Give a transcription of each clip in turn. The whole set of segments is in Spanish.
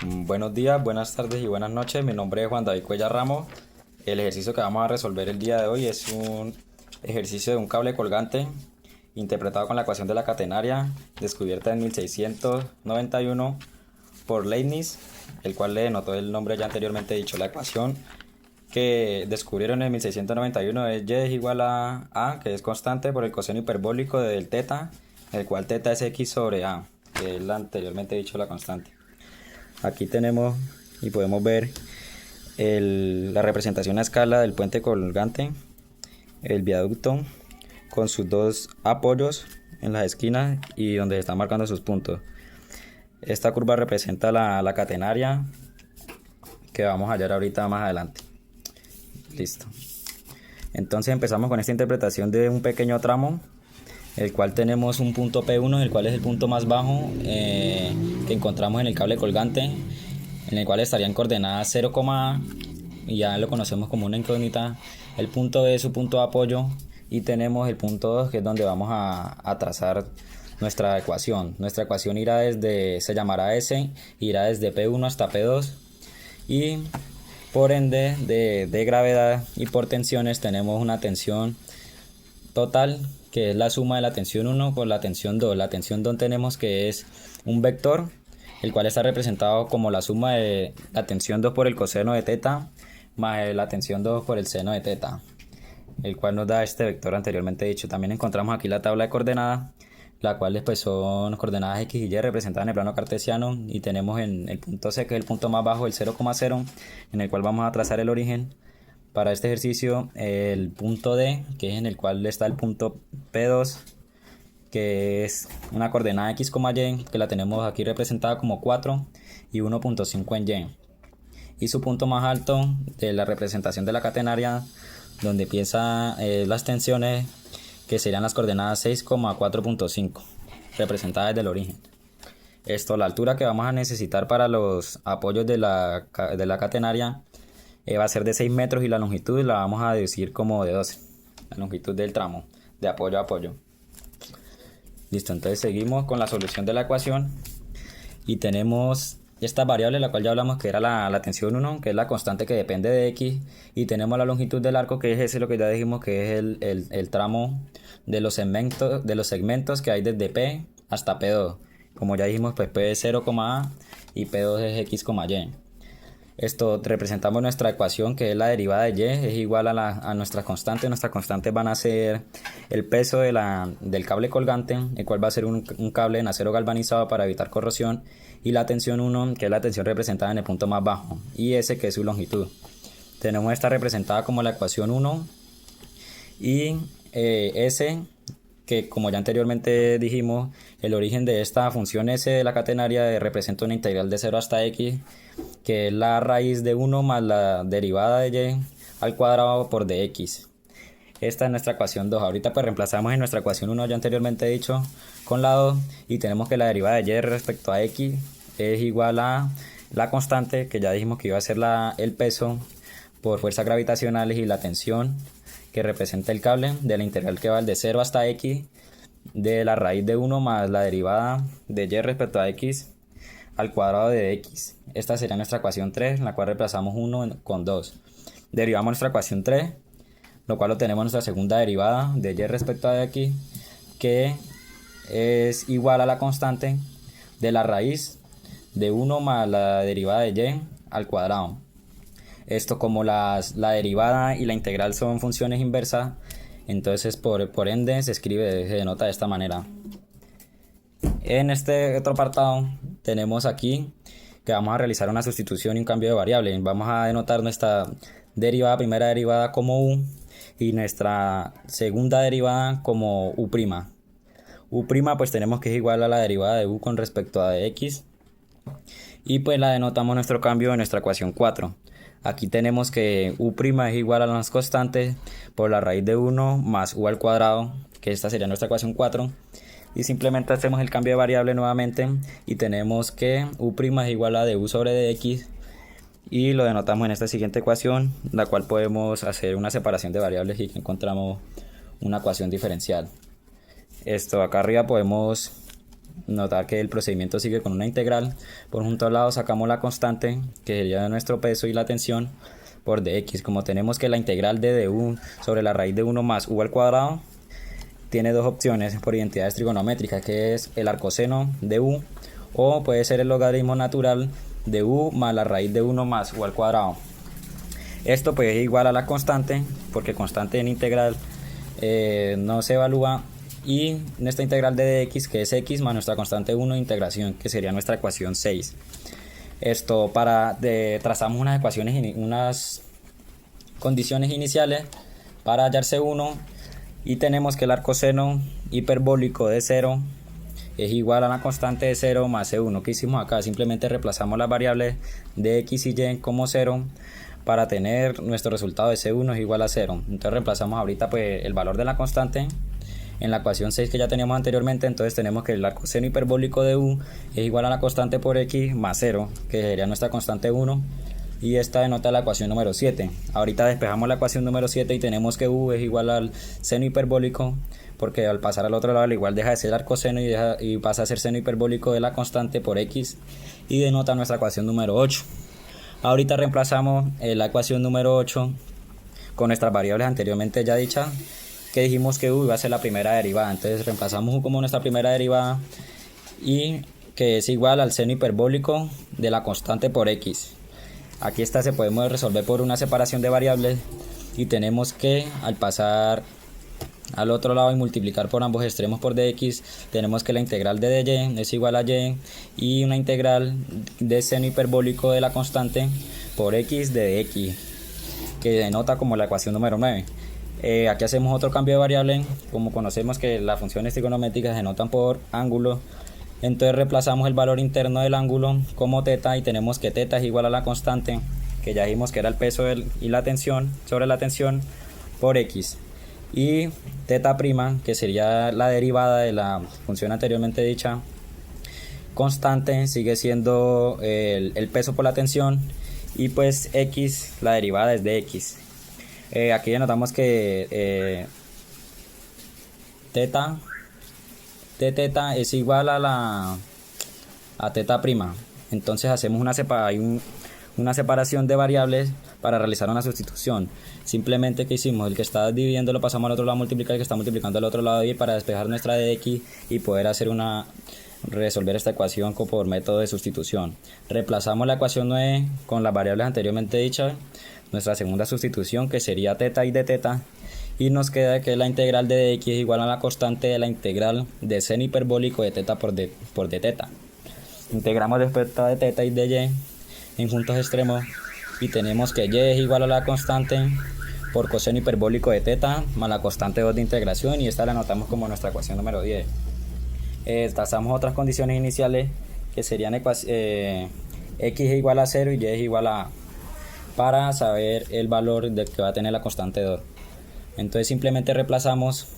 Buenos días, buenas tardes y buenas noches. Mi nombre es Juan David Cuellar Ramos. El ejercicio que vamos a resolver el día de hoy es un ejercicio de un cable colgante interpretado con la ecuación de la catenaria descubierta en 1691 por Leibniz, el cual le denotó el nombre ya anteriormente dicho. La ecuación que descubrieron en 1691 es y es igual a, que es constante, por el coseno hiperbólico del teta, el cual teta es x sobre a, que es la anteriormente dicho la constante. Aquí tenemos y podemos ver la representación a escala del puente colgante, el viaducto con sus dos apoyos en las esquinas y donde están marcando sus puntos. Esta curva representa la catenaria que vamos a hallar ahorita más adelante. Listo. Entonces empezamos con esta interpretación de un pequeño tramo, el cual tenemos un punto P1, el cual es el punto más bajo que encontramos en el cable colgante, en el cual estarían coordenadas 0, y ya lo conocemos como una incógnita. El punto B es su punto de apoyo y tenemos el punto 2, que es donde vamos a trazar nuestra ecuación. Nuestra ecuación se llamará S, irá desde P1 hasta P2 y por ende de gravedad y por tensiones tenemos una tensión total, que es la suma de la tensión 1 por la tensión 2. La tensión 2 tenemos que es un vector, el cual está representado como la suma de la tensión 2 por el coseno de teta más la tensión 2 por el seno de teta, el cual nos da este vector anteriormente dicho. También encontramos aquí la tabla de coordenadas, la cual pues son coordenadas x y y representadas en el plano cartesiano, y tenemos en el punto C, que es el punto más bajo, el 0,0, en el cual vamos a trazar el origen. Para este ejercicio, el punto D, que es en el cual está el punto P2, que es una coordenada x, y, que la tenemos aquí representada como 4 y 1.5 en y. Y su punto más alto de la representación de la catenaria, donde empiezan las tensiones, que serían las coordenadas 6,4.5, representadas desde el origen. La altura que vamos a necesitar para los apoyos de la catenaria va a ser de 6 metros, y la longitud la vamos a deducir como de 12, la longitud del tramo de apoyo a apoyo. Listo, entonces seguimos con la solución de la ecuación y tenemos esta variable, la cual ya hablamos, que era la tensión 1, que es la constante que depende de x, y tenemos la longitud del arco, que es ese, lo que ya dijimos, que es el tramo de los segmentos que hay desde P hasta P2. Como ya dijimos, pues P es 0, a y P2 es x, y. Representamos nuestra ecuación, que es la derivada de y, es igual a nuestra constante. Nuestras constantes van a ser el peso del cable colgante, el cual va a ser un cable en acero galvanizado para evitar corrosión, y la tensión 1, que es la tensión representada en el punto más bajo, y S, que es su longitud. Tenemos esta representada como la ecuación 1, y S, que como ya anteriormente dijimos, el origen de esta función S de la catenaria representa una integral de 0 hasta x, que es la raíz de 1 más la derivada de y al cuadrado por dx. Esta es nuestra ecuación 2. Ahorita pues reemplazamos en nuestra ecuación 1 ya anteriormente dicho con la 2, y tenemos que la derivada de y respecto a x es igual a la constante, que ya dijimos que iba a ser el peso por fuerzas gravitacionales, y la tensión que representa el cable, de la integral que va de 0 hasta x de la raíz de 1 más la derivada de y respecto a x al cuadrado de x. Esta sería nuestra ecuación 3, en la cual reemplazamos 1 con 2. Derivamos nuestra ecuación 3, lo cual lo tenemos nuestra segunda derivada de y respecto a x, que es igual a la constante de la raíz de 1 más la derivada de y al cuadrado. Como la derivada y la integral son funciones inversas, entonces por ende se denota de esta manera. En este otro apartado tenemos aquí que vamos a realizar una sustitución y un cambio de variable. Vamos a denotar nuestra primera derivada como u, y nuestra segunda derivada como u'. U' pues tenemos que es igual a la derivada de u con respecto a x, y pues la denotamos nuestro cambio en nuestra ecuación 4. Aquí tenemos que u' es igual a las constantes por la raíz de 1 más u al cuadrado, que esta sería nuestra ecuación 4. Y simplemente hacemos el cambio de variable nuevamente, y tenemos que u' es igual a de u sobre dx, y lo denotamos en esta siguiente ecuación, la cual podemos hacer una separación de variables y que encontramos una ecuación diferencial. Acá arriba podemos notar que el procedimiento sigue con una integral. Por un lado sacamos la constante, que sería nuestro peso y la tensión, por dx. Como tenemos que la integral de du sobre la raíz de 1 más u al cuadrado tiene dos opciones por identidades trigonométricas, que es el arcoseno de u, o puede ser el logaritmo natural de u más la raíz de 1 más u al cuadrado. Esto pues es igual a la constante, porque constante en integral no se evalúa, y nuestra integral de dx, que es x, más nuestra constante 1 de integración, que sería nuestra ecuación 6. Trazamos unas ecuaciones, unas condiciones iniciales para hallar C1, y tenemos que el arcoseno hiperbólico de 0 es igual a la constante de 0 más C1. ¿Qué hicimos acá? Simplemente reemplazamos las variables de x y y como 0 para tener nuestro resultado de C1 es igual a 0. Entonces reemplazamos ahorita pues el valor de la constante en la ecuación 6 que ya teníamos anteriormente. Entonces tenemos que el arcoseno hiperbólico de u es igual a la constante por x más 0, que sería nuestra constante 1, y esta denota la ecuación número 7. Ahorita despejamos la ecuación número 7 y tenemos que u es igual al seno hiperbólico, porque al pasar al otro lado al igual deja de ser arcoseno y pasa a ser seno hiperbólico de la constante por x, y denota nuestra ecuación número 8. Ahorita reemplazamos la ecuación número 8 con nuestras variables anteriormente ya dichas, que dijimos que u iba a ser la primera derivada. Entonces reemplazamos u como nuestra primera derivada, y que es igual al seno hiperbólico de la constante por x. Aquí esta se podemos resolver por una separación de variables, y tenemos que al pasar al otro lado y multiplicar por ambos extremos por dx, tenemos que la integral de dy es igual a y, y una integral de seno hiperbólico de la constante por x de dx, que denota como la ecuación número 9. Aquí hacemos otro cambio de variable. Como conocemos que las funciones trigonométricas se denotan por ángulo, entonces reemplazamos el valor interno del ángulo como θ, y tenemos que θ es igual a la constante, que ya dijimos que era el peso y la tensión sobre la tensión, por x, y θ', que sería la derivada de la función anteriormente dicha constante, sigue siendo el peso por la tensión, y pues x, la derivada es de x. Aquí ya notamos que θ es igual a θ'. Entonces hacemos una separación de variables para realizar una sustitución. Simplemente que hicimos, el que está dividiendo lo pasamos al otro lado a multiplicar, el que está multiplicando al otro lado y para despejar nuestra de x y poder resolver esta ecuación por método de sustitución. Reemplazamos la ecuación 9 con las variables anteriormente dichas, nuestra segunda sustitución, que sería θ y dθ, y nos queda que la integral de dx es igual a la constante de la integral de seno hiperbólico de θ por dθ. Integramos después de θ y de y en puntos extremos, y tenemos que y es igual a la constante por coseno hiperbólico de θ más la constante 2 de integración, y esta la anotamos como nuestra ecuación número 10. Trazamos otras condiciones iniciales, que serían x es igual a 0 y y es igual a a, para saber el valor de que va a tener la constante 2. Entonces simplemente reemplazamos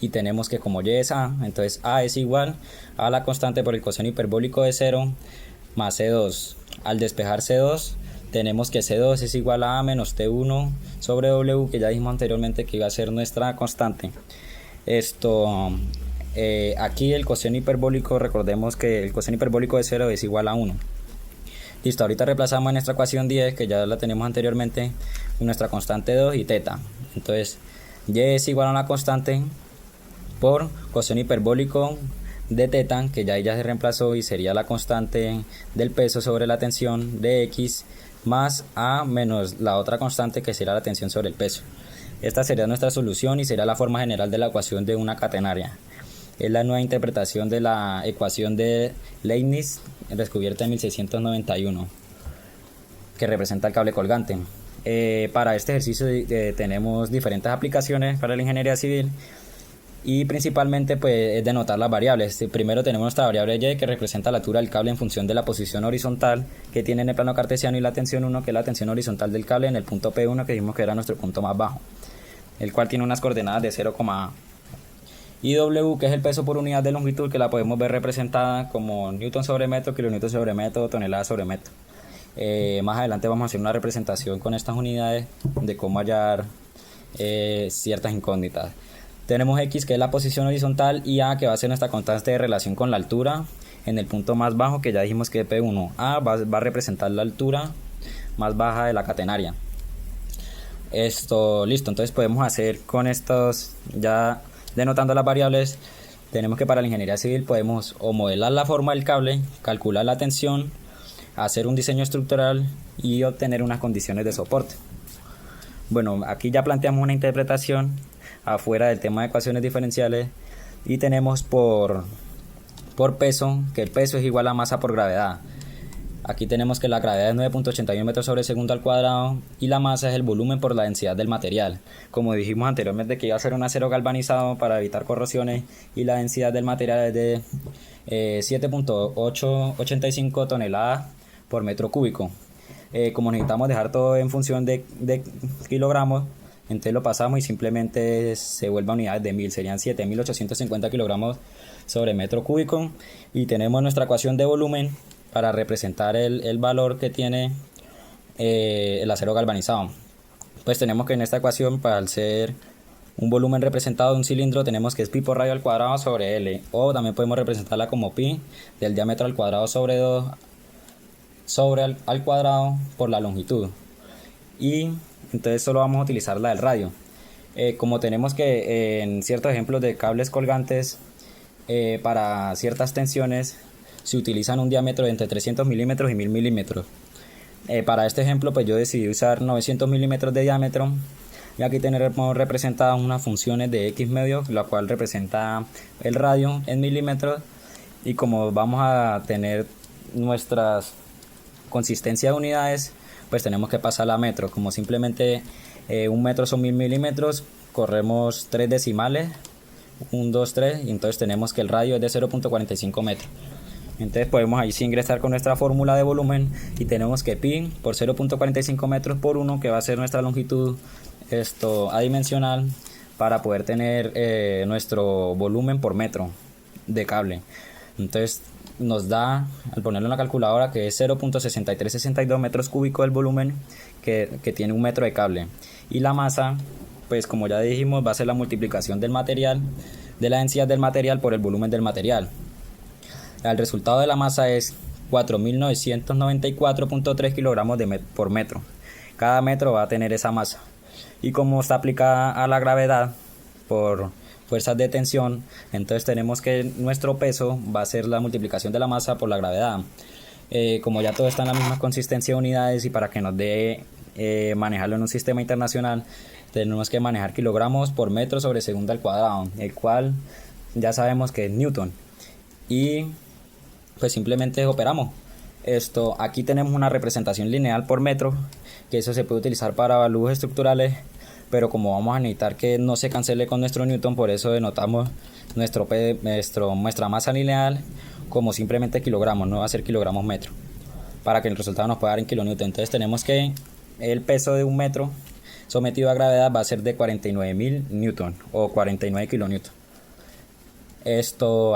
y tenemos que como y es a, entonces a es igual a la constante por el coseno hiperbólico de 0 más c2. Al despejar c2 tenemos que c2 es igual a menos t1 sobre w, que ya dijimos anteriormente que iba a ser nuestra constante. Aquí el coseno hiperbólico, recordemos que el coseno hiperbólico de 0 es igual a 1. Listo, ahorita reemplazamos en nuestra ecuación 10, que ya la tenemos anteriormente, nuestra constante 2 y θ. Entonces y es igual a la constante por coseno hiperbólico de θ, que ya se reemplazó y sería la constante del peso sobre la tensión de x, más a menos la otra constante, que será la tensión sobre el peso. Esta sería nuestra solución y sería la forma general de la ecuación de una catenaria. Es la nueva interpretación de la ecuación de Leibniz, descubierta en 1691, que representa el cable colgante. Para este ejercicio tenemos diferentes aplicaciones para la ingeniería civil, y principalmente pues es denotar las variables. Primero tenemos nuestra variable y, que representa la altura del cable en función de la posición horizontal que tiene en el plano cartesiano, y la tensión 1, que es la tensión horizontal del cable en el punto P1, que dijimos que era nuestro punto más bajo, el cual tiene unas coordenadas de 0,a. Y W, que es el peso por unidad de longitud, que la podemos ver representada como newton sobre metro, kilonewton sobre metro, tonelada sobre metro. Más adelante vamos a hacer una representación con estas unidades de cómo hallar ciertas incógnitas. Tenemos X, que es la posición horizontal, y A, que va a ser nuestra constante de relación con la altura en el punto más bajo, que ya dijimos que es P1. A va a representar la altura más baja de la catenaria. Listo, entonces podemos hacer con estos, ya denotando las variables, tenemos que para la ingeniería civil podemos o modelar la forma del cable, calcular la tensión, hacer un diseño estructural y obtener unas condiciones de soporte. Bueno, aquí ya planteamos una interpretación afuera del tema de ecuaciones diferenciales y tenemos por peso, que el peso es igual a masa por gravedad. Aquí tenemos que la gravedad es 9.81 metros sobre segundo al cuadrado y la masa es el volumen por la densidad del material. Como dijimos anteriormente que iba a ser un acero galvanizado para evitar corrosiones y la densidad del material es de 7.885 toneladas por metro cúbico. Como necesitamos dejar todo en función de kilogramos, entonces lo pasamos y simplemente se vuelve a unidades de 1000, serían 7850 kilogramos sobre metro cúbico. Y tenemos nuestra ecuación de volumen para representar el valor que tiene el acero galvanizado. Pues tenemos que en esta ecuación, para ser un volumen representado de un cilindro, tenemos que es pi por radio al cuadrado sobre L, o también podemos representarla como pi del diámetro al cuadrado sobre 2 sobre al cuadrado por la longitud. Y entonces solo vamos a utilizar la del radio. Como tenemos que en ciertos ejemplos de cables colgantes para ciertas tensiones se utilizan un diámetro de entre 300 milímetros y 1000 milímetros. Para este ejemplo pues yo decidí usar 900 milímetros de diámetro, y aquí tenemos representadas unas funciones de X medio, la cual representa el radio en milímetros, y como vamos a tener nuestras consistencia de unidades, pues tenemos que pasarla a metros. Como simplemente un metro son 1000 milímetros, corremos 3 decimales, 1, 2, 3, y entonces tenemos que el radio es de 0.45 metros. Entonces podemos ahí sí ingresar con nuestra fórmula de volumen y tenemos que pi por 0.45 metros por 1, que va a ser nuestra longitud adimensional, para poder tener nuestro volumen por metro de cable. Entonces nos da, al ponerlo en la calculadora, que es 0.6362 metros cúbicos el volumen que tiene un metro de cable. Y la masa, pues como ya dijimos, va a ser la multiplicación del material, de la densidad del material por el volumen del material. El resultado de la masa es 4.994.3 kilogramos por metro. Cada metro va a tener esa masa. Y como está aplicada a la gravedad por fuerzas de tensión, entonces tenemos que nuestro peso va a ser la multiplicación de la masa por la gravedad. Como ya todo está en la misma consistencia de unidades, y para que nos dé manejarlo en un sistema internacional, tenemos que manejar kilogramos por metro sobre segundo al cuadrado, el cual ya sabemos que es Newton. Y pues simplemente operamos. Aquí tenemos una representación lineal por metro, que eso se puede utilizar para valúos estructurales, pero como vamos a necesitar que no se cancele con nuestro Newton, por eso denotamos nuestra masa lineal como simplemente kilogramos, no va a ser kilogramos metro, para que el resultado nos pueda dar en kilonewton. Entonces tenemos que el peso de un metro sometido a gravedad va a ser de 49.000 newton o 49 kilonewton.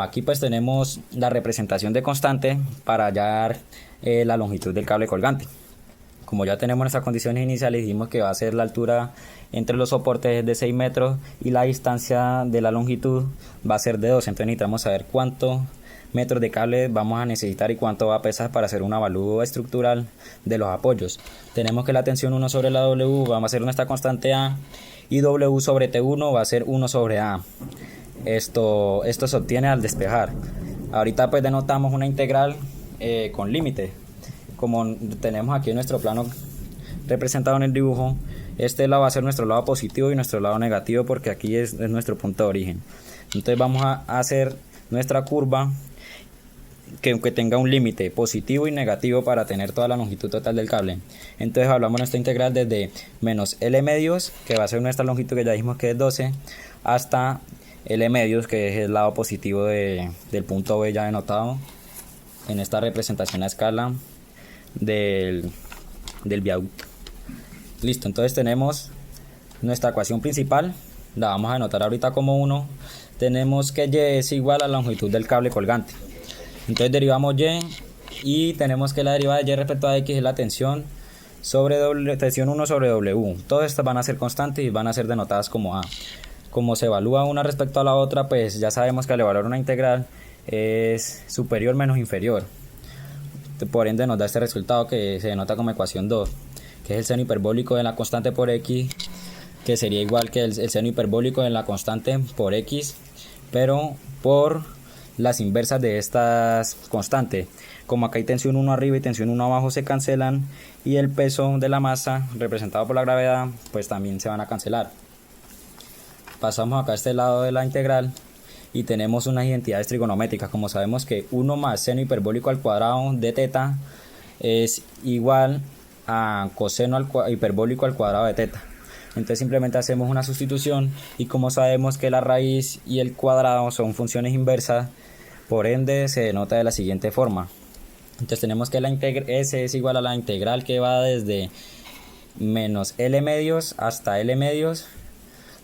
Aquí pues tenemos la representación de constante para hallar la longitud del cable colgante. Como ya tenemos nuestras condiciones iniciales, dijimos que va a ser la altura entre los soportes de 6 metros y la distancia de la longitud va a ser de 2. Entonces necesitamos saber cuántos metros de cable vamos a necesitar y cuánto va a pesar para hacer un avalúo estructural de los apoyos. Tenemos que la tensión 1 sobre la W va a ser nuestra constante A, y W sobre T1 va a ser 1 sobre A. Esto se obtiene al despejar. Ahorita pues denotamos una integral con límite. Como tenemos aquí nuestro plano representado en el dibujo, este lado va a ser nuestro lado positivo y nuestro lado negativo, porque aquí es nuestro punto de origen. Entonces vamos a hacer nuestra curva que tenga un límite positivo y negativo para tener toda la longitud total del cable. Entonces hablamos de nuestra integral desde menos L medios, que va a ser nuestra longitud que ya dijimos que es 12, hasta L medios, que es el lado positivo del punto B ya denotado en esta representación a escala del viaducto. Listo, entonces tenemos nuestra ecuación principal, la vamos a anotar ahorita como 1. Tenemos que Y es igual a la longitud del cable colgante. Entonces derivamos Y tenemos que la derivada de Y respecto a X es la tensión sobre tensión 1 sobre W. Todas estas van a ser constantes y van a ser denotadas como A. como se evalúa una respecto a la otra, pues ya sabemos que al evaluar una integral es superior menos inferior. Por ende nos da este resultado que se denota como ecuación 2, que es el seno hiperbólico de la constante por x, que sería igual que el seno hiperbólico de la constante por x, pero por las inversas de estas constantes. Como acá hay tensión 1 arriba y tensión 1 abajo, se cancelan, y el peso de la masa representado por la gravedad pues también se van a cancelar. Pasamos acá a este lado de la integral y tenemos unas identidades trigonométricas. Como sabemos que 1 más seno hiperbólico al cuadrado de teta es igual a coseno hiperbólico al cuadrado de teta. Entonces simplemente hacemos una sustitución, y como sabemos que la raíz y el cuadrado son funciones inversas, por ende se denota de la siguiente forma. Entonces tenemos que S es igual a la integral que va desde menos L medios hasta L medios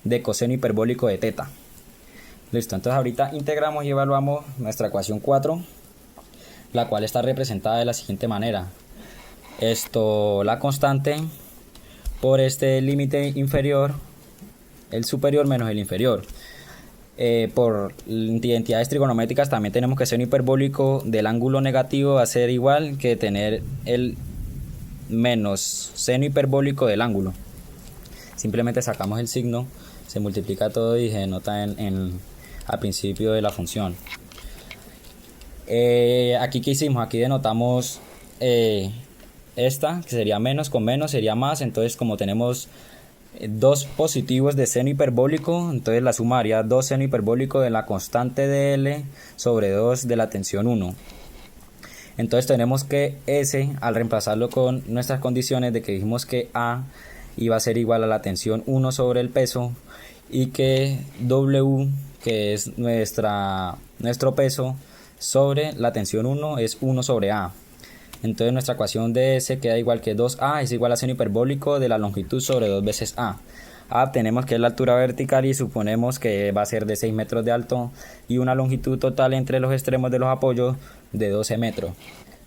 de coseno hiperbólico de teta. Listo, entonces ahorita integramos y evaluamos nuestra ecuación 4, la cual está representada de la siguiente manera. La constante por este límite inferior, el superior menos el inferior. Por identidades trigonométricas también tenemos que seno hiperbólico del ángulo negativo va a ser igual que tener el menos seno hiperbólico del ángulo. Simplemente sacamos el signo, se multiplica todo y se denota al principio de la función. Aquí ¿qué hicimos? Aquí denotamos esta, que sería menos, con menos sería más. Entonces, como tenemos dos positivos de seno hiperbólico, entonces la suma haría 2 seno hiperbólico de la constante de L sobre 2 de la tensión 1. Entonces tenemos que S, al reemplazarlo con nuestras condiciones de que dijimos que A iba a ser igual a la tensión 1 sobre el peso, y que W, que es nuestro peso, sobre la tensión 1 es 1 sobre A. Entonces nuestra ecuación de S queda igual que 2A es igual a seno hiperbólico de la longitud sobre 2 veces A. A tenemos que es la altura vertical y suponemos que va a ser de 6 metros de alto, y una longitud total entre los extremos de los apoyos de 12 metros.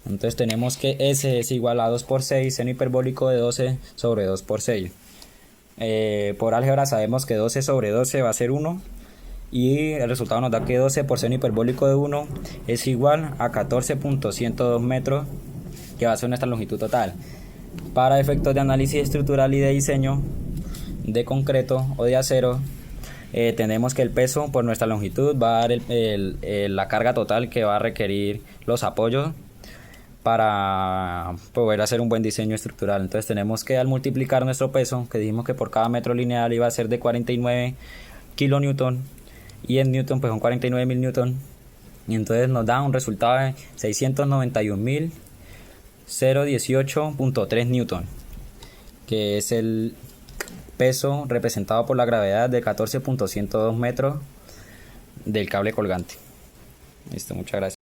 Entonces tenemos que S es igual a 2 por 6, seno hiperbólico de 12 sobre 2 por 6. Por álgebra sabemos que 12 sobre 12 va a ser 1, y el resultado nos da que 12 por seno hiperbólico de 1 es igual a 14.102 metros, que va a ser nuestra longitud total. Para efectos de análisis estructural y de diseño de concreto o de acero, tenemos que el peso por nuestra longitud va a dar la carga total que va a requerir los apoyos para poder hacer un buen diseño estructural. Entonces tenemos que, al multiplicar nuestro peso, que dijimos que por cada metro lineal iba a ser de 49 kilonewton, y en newton pues son 49.000 newton, y entonces nos da un resultado de 691.018.3 newton, que es el peso representado por la gravedad de 14.102 metros del cable colgante. Listo, muchas gracias.